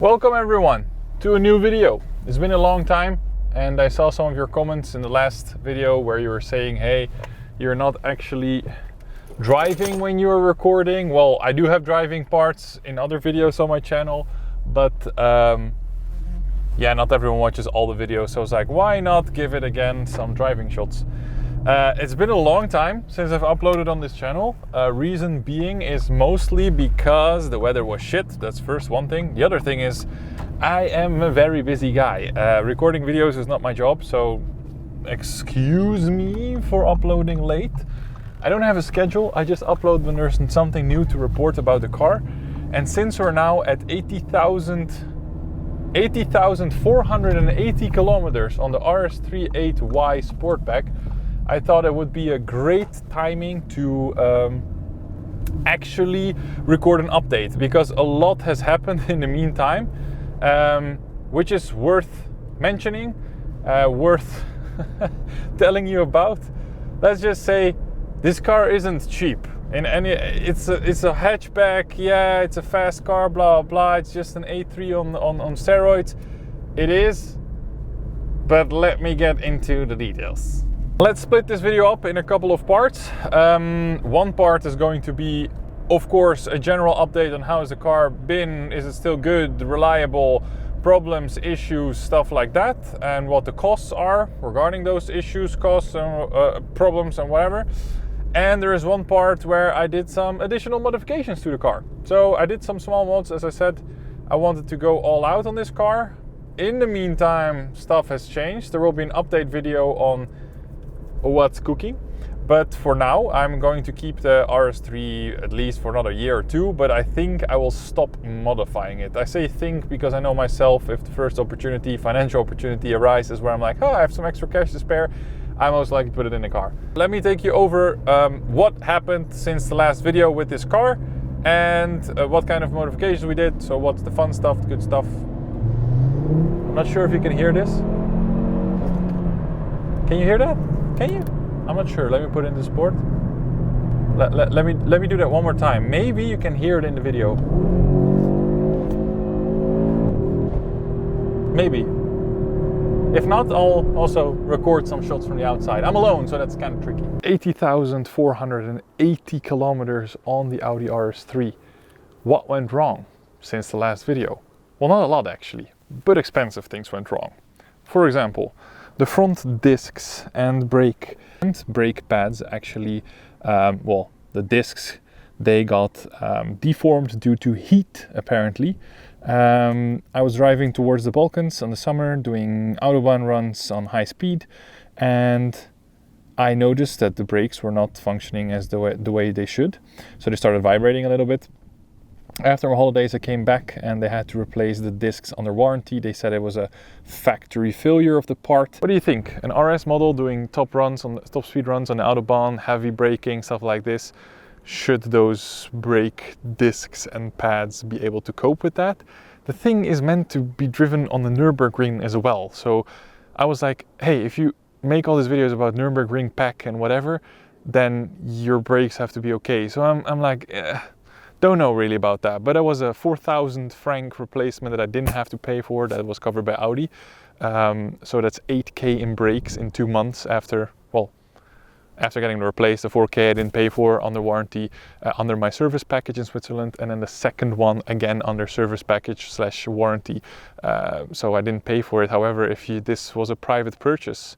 Welcome everyone to a new video. It's been a long time and I saw some of your comments in the last video where you were saying, hey, you're not actually driving when you're recording. Well, I do have driving parts in other videos on my channel, but yeah, not everyone watches all the videos, so I was like, why not give it again some driving shots? It's been a long time since I've uploaded on this channel. Reason being is mostly because the weather was shit. That's first one thing. The other thing is I am a very busy guy. Recording videos is not my job, so excuse me for uploading late. I don't have a schedule. I just upload when there's something new to report about the car. And since we're now at 80,480 kilometers on the RS3 8Y Sportback, I thought it would be a great timing to actually record an update, because a lot has happened in the meantime, which is worth mentioning, worth telling you about. Let's just say this car isn't cheap. It's a hatchback, yeah, it's a fast car, blah blah. It's just an A3 on steroids. It is, but let me get into the details. Let's split this video up in a couple of parts. One part is going to be, of course, a general update on how has the car been, is it still good, reliable, problems, issues, stuff like that, and what the costs are regarding those issues, costs, problems and whatever. And there is one part where I did some additional modifications to the car. So I did some small mods. As I said, I wanted to go all out on this car. In the meantime, stuff has changed. There will be an update video on what's cooking, but for now I'm going to keep the RS3 at least for another year or two, but I think I will stop modifying it. I say think because I know myself, if the first opportunity, financial opportunity arises where I'm like, oh, I have some extra cash to spare, I most likely put it in the car. Let me take you over what happened since the last video with this car and what kind of modifications we did. So what's the fun stuff, the good stuff. I'm not sure if you can hear this. Can you hear that? Can you? I'm not sure. Let me put it into sport. Let me do that one more time. Maybe you can hear it in the video. Maybe. If not, I'll also record some shots from the outside. I'm alone, so that's kind of tricky. 80,480 kilometers on the Audi RS3. What went wrong since the last video? Well, not a lot actually, but expensive things went wrong. For example, the front discs and brake pads actually, well, the discs, they got deformed due to heat, apparently. I was driving towards the Balkans in the summer, doing Autobahn runs on high speed, and I noticed that the brakes were not functioning as the way they should. So they started vibrating a little bit. After my holidays, I came back and they had to replace the discs under warranty. They said it was a factory failure of the part. What do you think? An RS model doing top speed runs on the Autobahn, heavy braking, stuff like this. Should those brake discs and pads be able to cope with that? The thing is meant to be driven on the Nürburgring as well. So I was like, hey, if you make all these videos about Nürburgring pack and whatever, then your brakes have to be okay. So I'm like, don't know really about that, but it was a 4,000 franc replacement that I didn't have to pay for, that was covered by Audi. So that's 8K in brakes in 2 months after getting replaced. The 4K I didn't pay for under warranty, under my service package in Switzerland, and then the second one again under service package / warranty. So I didn't pay for it. However, if this was a private purchase,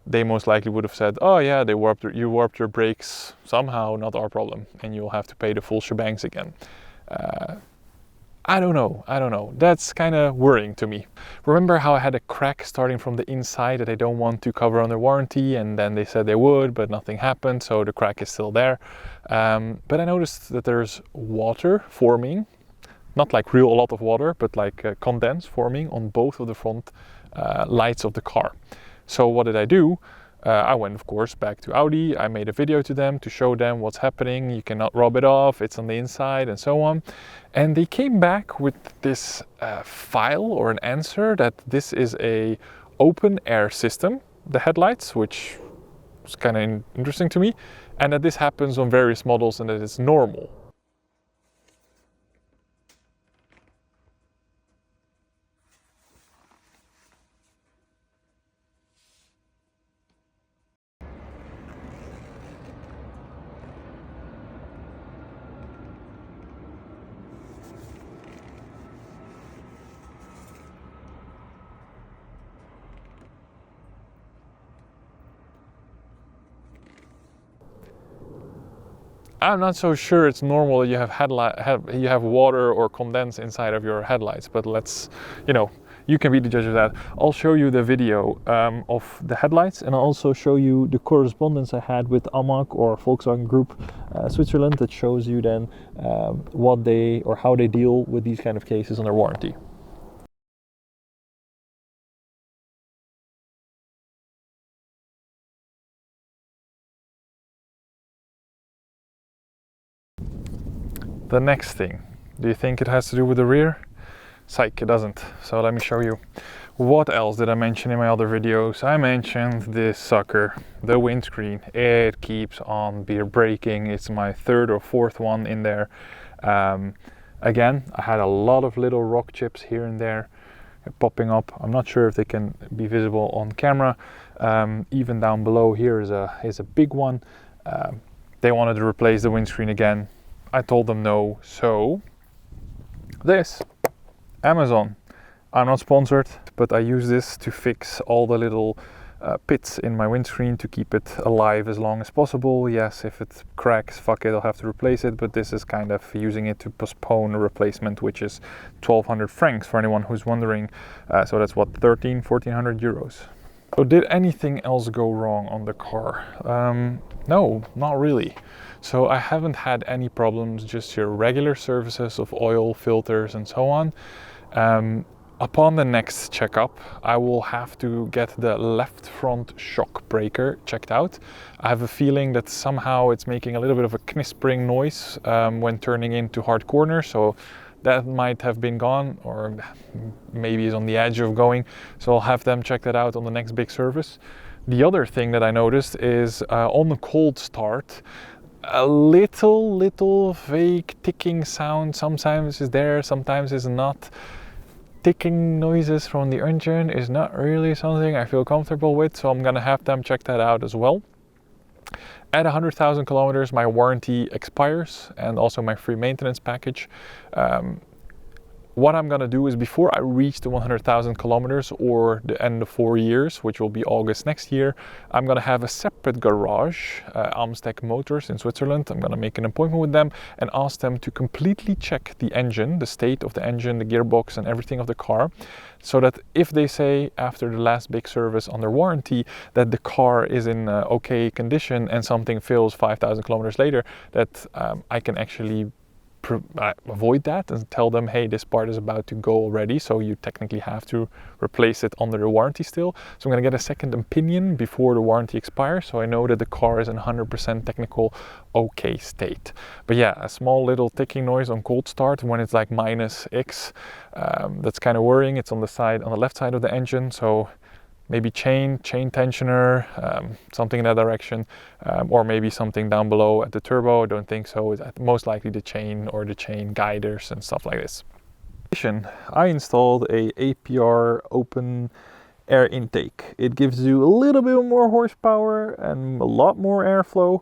they most likely would have said, oh yeah, you warped your brakes somehow, not our problem, and you'll have to pay the full shebangs again. I don't know. That's kind of worrying to me. Remember how I had a crack starting from the inside that I don't want to cover under warranty, and then they said they would, but nothing happened, so the crack is still there. But I noticed that there's water forming, not like a lot of water, but like condense forming on both of the front lights of the car. So what did I do? I went, of course, back to Audi. I made a video to them to show them what's happening. You cannot rub it off. It's on the inside and so on. And they came back with this file or an answer that this is a open air system, the headlights, which was kind of interesting to me, and that this happens on various models and that it's normal. I'm not so sure it's normal that you have water or condense inside of your headlights, but let's, you know, you can be the judge of that. I'll show you the video of the headlights, and I'll also show you the correspondence I had with AMAG or Volkswagen Group Switzerland that shows you then what they or how they deal with these kind of cases under warranty. The next thing, do you think it has to do with the rear? Psych, it doesn't. So let me show you. What else did I mention in my other videos? I mentioned this sucker, the windscreen. It keeps on breaking. It's my third or fourth one in there. Again, I had a lot of little rock chips here and there popping up. I'm not sure if they can be visible on camera. Even down below here is a big one. They wanted to replace the windscreen again. I told them no. So this Amazon. I'm not sponsored, but I use this to fix all the little pits in my windscreen to keep it alive as long as possible. Yes, if it cracks, fuck it, I'll have to replace it, but this is kind of using it to postpone a replacement, which is 1,200 francs for anyone who's wondering. So that's what, 1,400 euros. So did anything else go wrong on the car? No, not really. So I haven't had any problems, just your regular services of oil, filters and so on. Upon the next checkup, I will have to get the left front shock breaker checked out. I have a feeling that somehow it's making a little bit of a knispering noise when turning into hard corners, so that might have been gone, or maybe is on the edge of going. So I'll have them check that out on the next big service. The other thing that I noticed is on the cold start, a little vague ticking sound. Sometimes is there, sometimes is not. Ticking noises from the engine is not really something I feel comfortable with, so I'm gonna have them check that out as well. At 100,000 kilometers, my warranty expires and also my free maintenance package. What I'm gonna do is, before I reach the 100,000 kilometers or the end of 4 years, which will be August next year, I'm gonna have a separate garage, Amstec Motors in Switzerland. I'm gonna make an appointment with them and ask them to completely check the engine, the state of the engine, the gearbox and everything of the car, so that if they say after the last big service under warranty that the car is in okay condition and something fails 5,000 kilometers later, that I can actually avoid that and tell them, hey, this part is about to go already, so you technically have to replace it under the warranty still. So I'm going to get a second opinion before the warranty expires, so I know that the car is in 100% technical okay state. But yeah, a small little ticking noise on cold start when it's like -X, that's kind of worrying. It's on the left side of the engine, so maybe chain tensioner, something in that direction, or maybe something down below at the turbo. I don't think so. It's most likely the chain or the chain guiders and stuff like this. I installed a APR open air intake. It gives you a little bit more horsepower and a lot more airflow.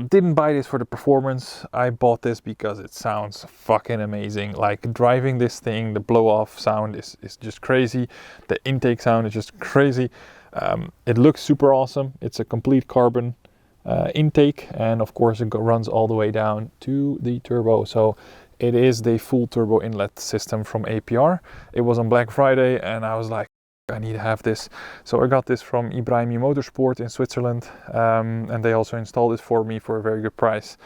Didn't buy this for the performance. I bought this because it sounds fucking amazing. Like, driving this thing, the blow off sound is just crazy. The intake sound is just crazy. It looks super awesome. It's a complete carbon intake, and of course it runs all the way down to the turbo. So it is the full turbo inlet system from APR. It was on Black Friday and I was like, I need to have this. So I got this from Ibrahimi Motorsport in Switzerland, and they also installed it for me for a very good price.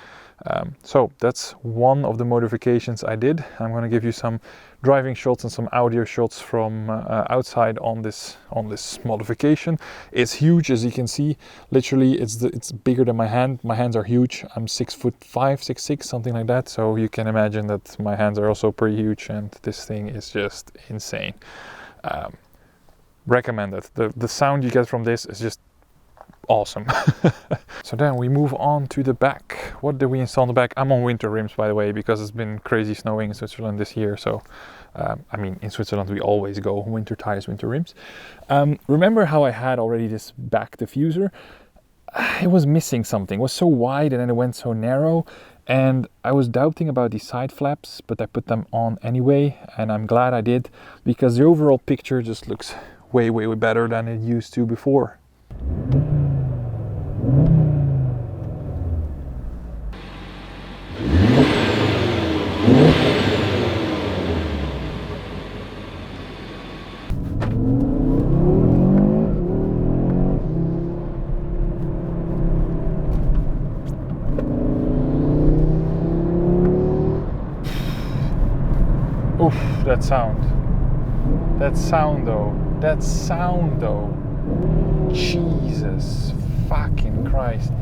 So that's one of the modifications I did. I'm going to give you some driving shots and some audio shots from outside on this modification. It's huge, as you can see. Literally, it's bigger than my hand. My hands are huge. I'm 6'5", 6'6", something like that. So you can imagine that my hands are also pretty huge, and this thing is just insane. Recommend it. The sound you get from this is just awesome. So then we move on to the back. What did we install on the back? I'm on winter rims, by the way, because it's been crazy snowing in Switzerland this year. So I mean, in Switzerland we always go winter tires, winter rims. Remember how I had already this back diffuser? It was missing something. It was so wide and then it went so narrow, and I was doubting about these side flaps, but I put them on anyway, and I'm glad I did, because the overall picture just looks way better than it used to before. that sound. That sound though. That sound though. Jesus fucking Christ.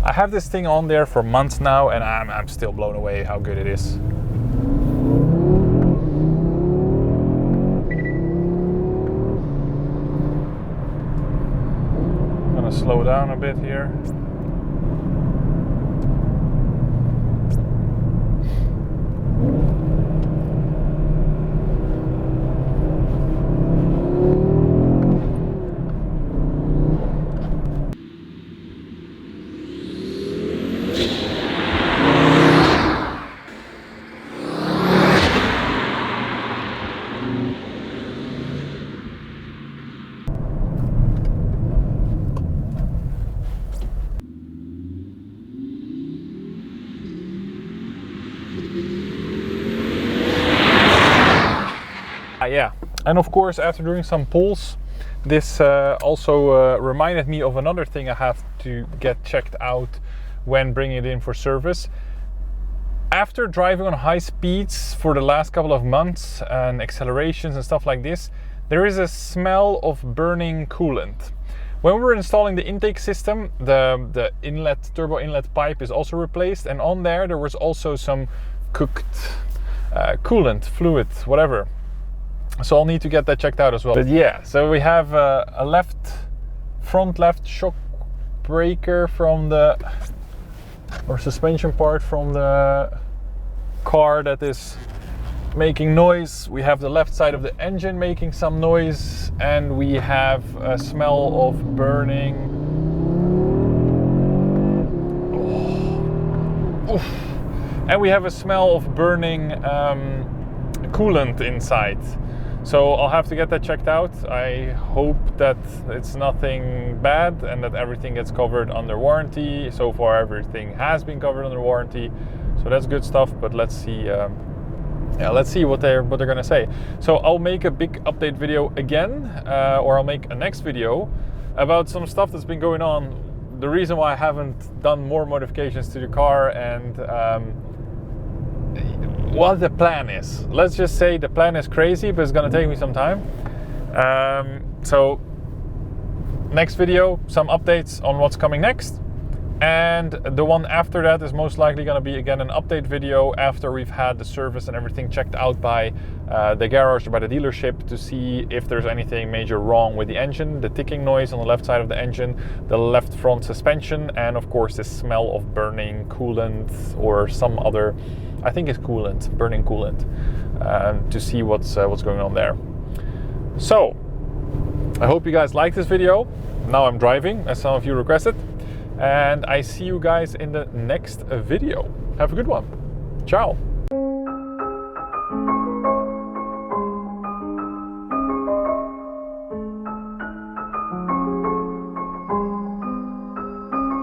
I have this thing on there for months now, and I'm still blown away how good it is. I'm gonna slow down a bit here. Yeah, and of course after doing some pulls, this also reminded me of another thing I have to get checked out when bringing it in for service. After driving on high speeds for the last couple of months and accelerations and stuff like this, there is a smell of burning coolant. When we were installing the intake system, the inlet, turbo inlet pipe is also replaced, and on there was also some cooked coolant, fluid, whatever. So I'll need to get that checked out as well. But yeah, so we have a front left shock breaker from the, or suspension part from the car that is making noise. We have the left side of the engine making some noise, and we have a smell of burning. Oh. Oof. And we have a smell of burning coolant inside. So I'll have to get that checked out. I hope that it's nothing bad and that everything gets covered under warranty. So far everything has been covered under warranty, so that's good stuff. But let's see, let's see what they're gonna say. So I'll make a big update video again, or I'll make a next video about some stuff that's been going on. The reason why I haven't done more modifications to the car, and what the plan is. Let's just say the plan is crazy, but it's gonna take me some time. So next video, some updates on what's coming next, and the one after that is most likely gonna be again an update video after we've had the service and everything checked out by the garage or by the dealership to see if there's anything major wrong with the engine, the ticking noise on the left side of the engine, the left front suspension, and of course this smell of burning coolant or some other, I think it's coolant, burning coolant, to see what's going on there. So I hope you guys like this video. Now I'm driving, as some of you requested, and I see you guys in the next video. Have a good one. Ciao.